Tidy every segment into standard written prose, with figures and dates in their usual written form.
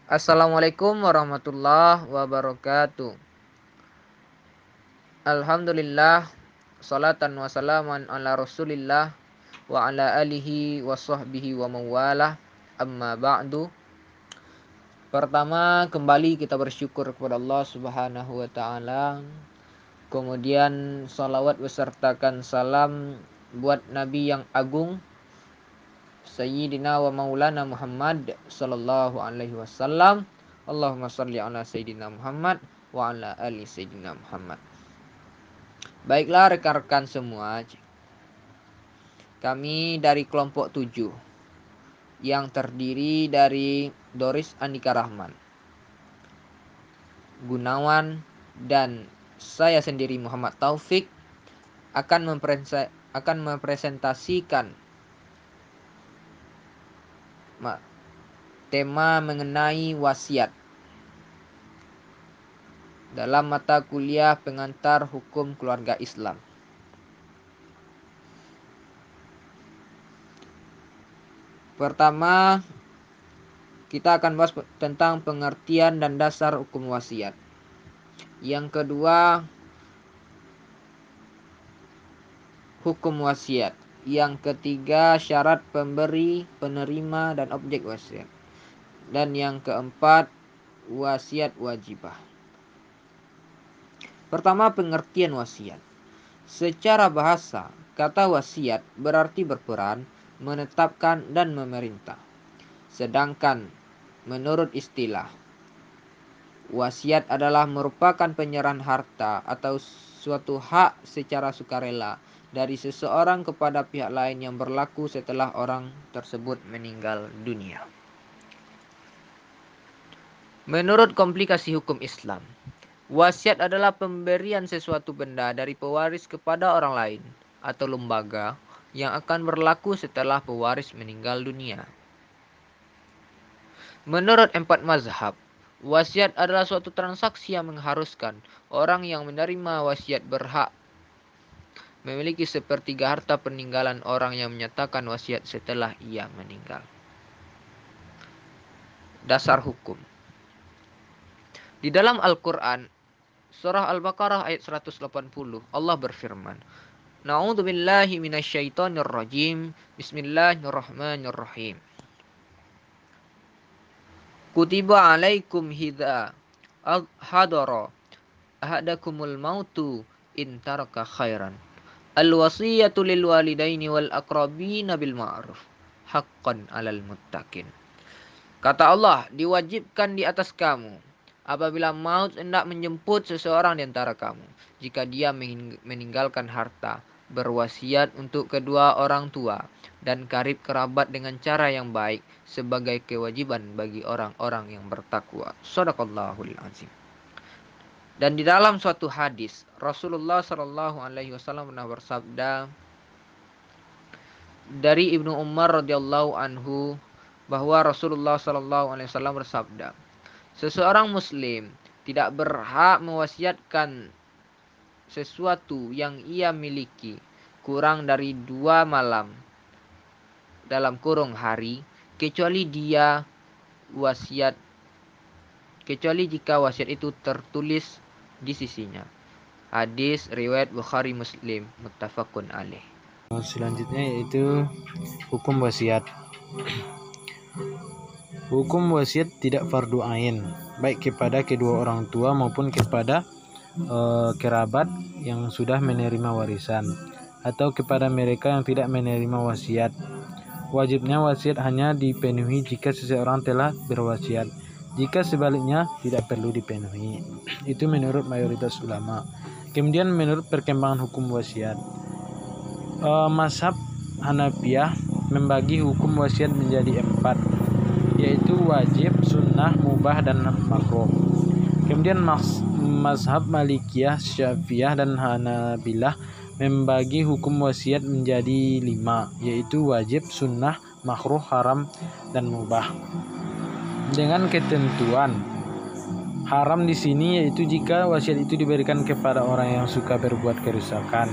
Assalamualaikum warahmatullahi wabarakatuh. Alhamdulillah, salatan wa salaman ala rasulillah wa ala alihi wa sahbihi wa mawalah. Amma ba'du. Pertama, kembali kita bersyukur kepada Allah Subhanahu wa taala. Kemudian salawat besertakan salam buat Nabi yang agung Sayyidina wa Maulana Muhammad sallallahu alaihi wasallam. Allahumma salli ala Sayyidina Muhammad wa ala ali Sayyidina Muhammad. Baiklah rekan-rekan semua, kami dari kelompok 7 yang terdiri dari Doris Andika Rahman, Gunawan, dan saya sendiri Muhammad Taufik akan mempresentasikan tema mengenai wasiat dalam mata kuliah pengantar hukum keluarga Islam. Pertama, kita akan bahas tentang pengertian dan dasar hukum wasiat. Yang kedua, hukum wasiat. Yang ketiga, syarat pemberi, penerima, dan objek wasiat. Dan yang keempat, wasiat wajibah. Pertama, pengertian wasiat. Secara bahasa, kata wasiat berarti berperan, menetapkan, dan memerintah. Sedangkan menurut istilah, wasiat adalah merupakan penyerahan harta atau suatu hak secara sukarela dari seseorang kepada pihak lain yang berlaku setelah orang tersebut meninggal dunia. Menurut komplikasi hukum Islam, wasiat adalah pemberian sesuatu benda dari pewaris kepada orang lain atau lembaga yang akan berlaku setelah pewaris meninggal dunia. Menurut 4 mazhab, wasiat adalah suatu transaksi yang mengharuskan orang yang menerima wasiat berhak memiliki sepertiga harta peninggalan orang yang menyatakan wasiat setelah ia meninggal. Dasar hukum. Di dalam Al-Quran, surah Al-Baqarah ayat 180, Allah berfirman, Na'udzubillahi minasyaitonirrajim, Bismillahirrahmanirrahim. Kutiba alaikum hidha hadara ahadakumul mautu in taraka khairan al-wasiyatu lil walidaini wal aqrabina bil ma'ruf haqqan 'alal muttaqin. Kata Allah, diwajibkan di atas kamu apabila maut hendak menjemput seseorang di antara kamu, jika dia meninggalkan harta, berwasiat untuk kedua orang tua dan karib kerabat dengan cara yang baik sebagai kewajiban bagi orang-orang yang bertakwa. Shadaqallahul azim. Dan di dalam suatu hadis, Rasulullah Shallallahu alaihi wasallam pernah bersabda dari Ibnu Umar radhiyallahu anhu bahwa Rasulullah Shallallahu alaihi wasallam bersabda, seseorang muslim tidak berhak mewasiatkan sesuatu yang ia miliki kurang dari 2 malam dalam kurung hari, kecuali jika wasiat itu tertulis di sisinya. Hadis riwayat Bukhari Muslim, muttafaqun alaih. Selanjutnya yaitu hukum wasiat. Hukum wasiat tidak fardu ain, baik kepada kedua orang tua maupun kepada kerabat yang sudah menerima warisan atau kepada mereka yang tidak menerima wasiat. Wajibnya wasiat hanya dipenuhi jika seseorang telah berwasiat. Jika sebaliknya tidak perlu dipenuhi. Itu menurut mayoritas ulama. Kemudian menurut perkembangan hukum wasiat, mazhab Hanafiyah membagi hukum wasiat menjadi 4, yaitu wajib, sunnah, mubah, dan makruh. Kemudian mazhab Malikiyah, Syafi'iyah, dan Hanabilah membagi hukum wasiat menjadi 5, yaitu wajib, sunnah, makruh, haram, dan mubah. Dengan ketentuan haram di sini yaitu jika wasiat itu diberikan kepada orang yang suka berbuat kerusakan.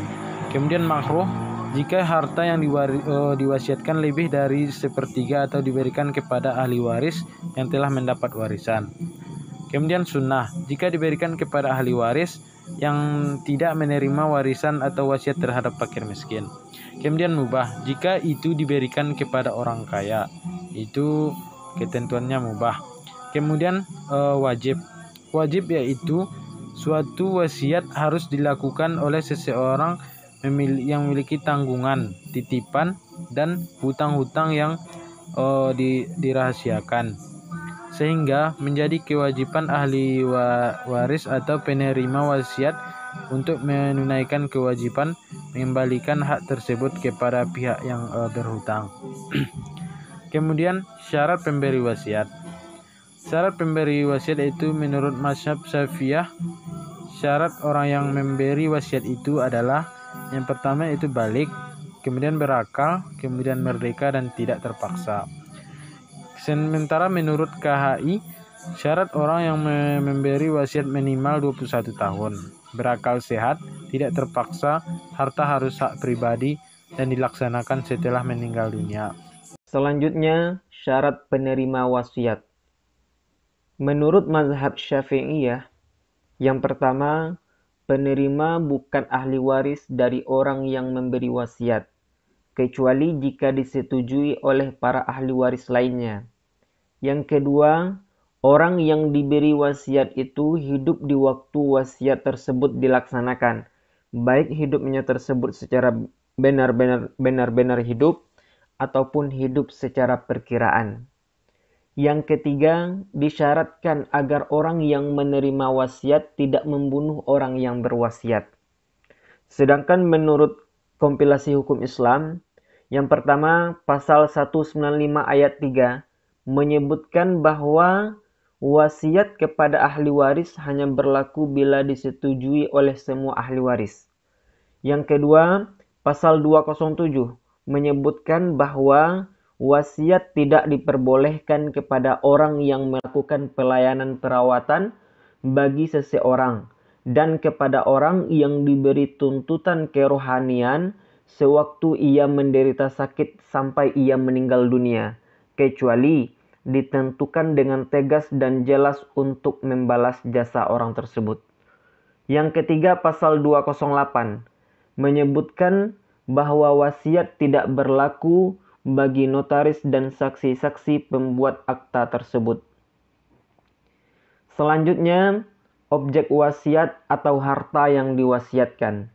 Kemudian makruh jika harta yang diwasiatkan lebih dari sepertiga atau diberikan kepada ahli waris yang telah mendapat warisan. Kemudian sunnah, jika diberikan kepada ahli waris yang tidak menerima warisan atau wasiat terhadap fakir miskin. Kemudian mubah, jika itu diberikan kepada orang kaya, itu ketentuannya mubah. Kemudian wajib yaitu suatu wasiat harus dilakukan oleh seseorang yang memiliki tanggungan, titipan, dan hutang-hutang yang dirahasiakan, sehingga menjadi kewajiban ahli waris atau penerima wasiat untuk menunaikan kewajiban mengembalikan hak tersebut kepada pihak yang berhutang. Kemudian syarat pemberi wasiat. Syarat pemberi wasiat itu menurut mazhab Syafi'iyah, syarat orang yang memberi wasiat itu adalah yang pertama itu balik, kemudian berakal, kemudian merdeka dan tidak terpaksa. Sementara menurut KHI, syarat orang yang memberi wasiat minimal 21 tahun, berakal sehat, tidak terpaksa, harta harus hak pribadi, dan dilaksanakan setelah meninggal dunia. Selanjutnya, syarat penerima wasiat. Menurut mazhab Syafi'iyah, yang pertama, penerima bukan ahli waris dari orang yang memberi wasiat, kecuali jika disetujui oleh para ahli waris lainnya. Yang kedua, orang yang diberi wasiat itu hidup di waktu wasiat tersebut dilaksanakan, baik hidupnya tersebut secara benar-benar hidup ataupun hidup secara perkiraan. Yang ketiga, disyaratkan agar orang yang menerima wasiat tidak membunuh orang yang berwasiat. Sedangkan menurut kompilasi hukum Islam, yang pertama, pasal 195 ayat 3 menyebutkan bahwa wasiat kepada ahli waris hanya berlaku bila disetujui oleh semua ahli waris. Yang kedua, pasal 207 menyebutkan bahwa wasiat tidak diperbolehkan kepada orang yang melakukan pelayanan perawatan bagi seseorang dan kepada orang yang diberi tuntutan kerohanian sewaktu ia menderita sakit sampai ia meninggal dunia, kecuali ditentukan dengan tegas dan jelas untuk membalas jasa orang tersebut. Yang ketiga, pasal 208 menyebutkan bahwa wasiat tidak berlaku bagi notaris dan saksi-saksi pembuat akta tersebut. Selanjutnya, objek wasiat atau harta yang diwasiatkan.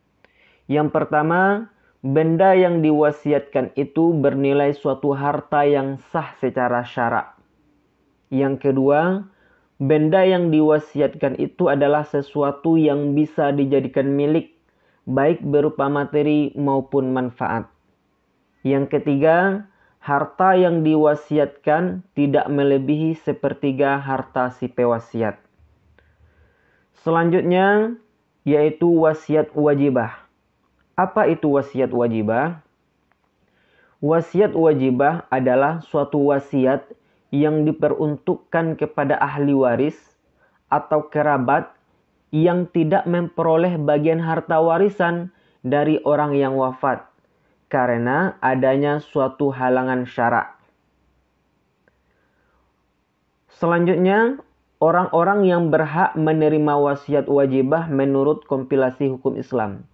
Yang pertama, benda yang diwasiatkan itu bernilai suatu harta yang sah secara syarak. Yang kedua, benda yang diwasiatkan itu adalah sesuatu yang bisa dijadikan milik, baik berupa materi maupun manfaat. Yang ketiga, harta yang diwasiatkan tidak melebihi sepertiga harta si pewasiat. Selanjutnya, yaitu wasiat wajibah. Apa itu wasiat wajibah? Wasiat wajibah adalah suatu wasiat yang diperuntukkan kepada ahli waris atau kerabat yang tidak memperoleh bagian harta warisan dari orang yang wafat karena adanya suatu halangan syarak. Selanjutnya, orang-orang yang berhak menerima wasiat wajibah menurut kompilasi hukum Islam.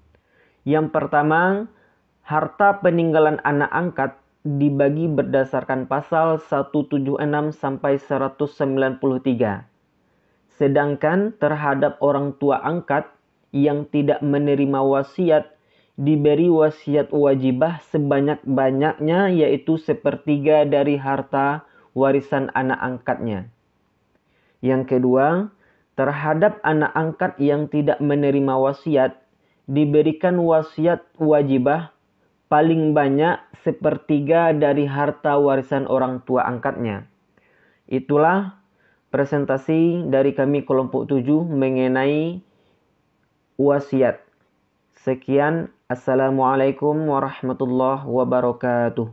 Yang pertama, harta peninggalan anak angkat dibagi berdasarkan pasal 176 sampai 193. Sedangkan terhadap orang tua angkat yang tidak menerima wasiat diberi wasiat wajibah sebanyak-banyaknya, yaitu sepertiga dari harta warisan anak angkatnya. Yang kedua, terhadap anak angkat yang tidak menerima wasiat diberikan wasiat wajibah paling banyak sepertiga dari harta warisan orang tua angkatnya. Itulah presentasi dari kami kelompok 7 mengenai wasiat. Sekian, Assalamualaikum warahmatullahi wabarakatuh.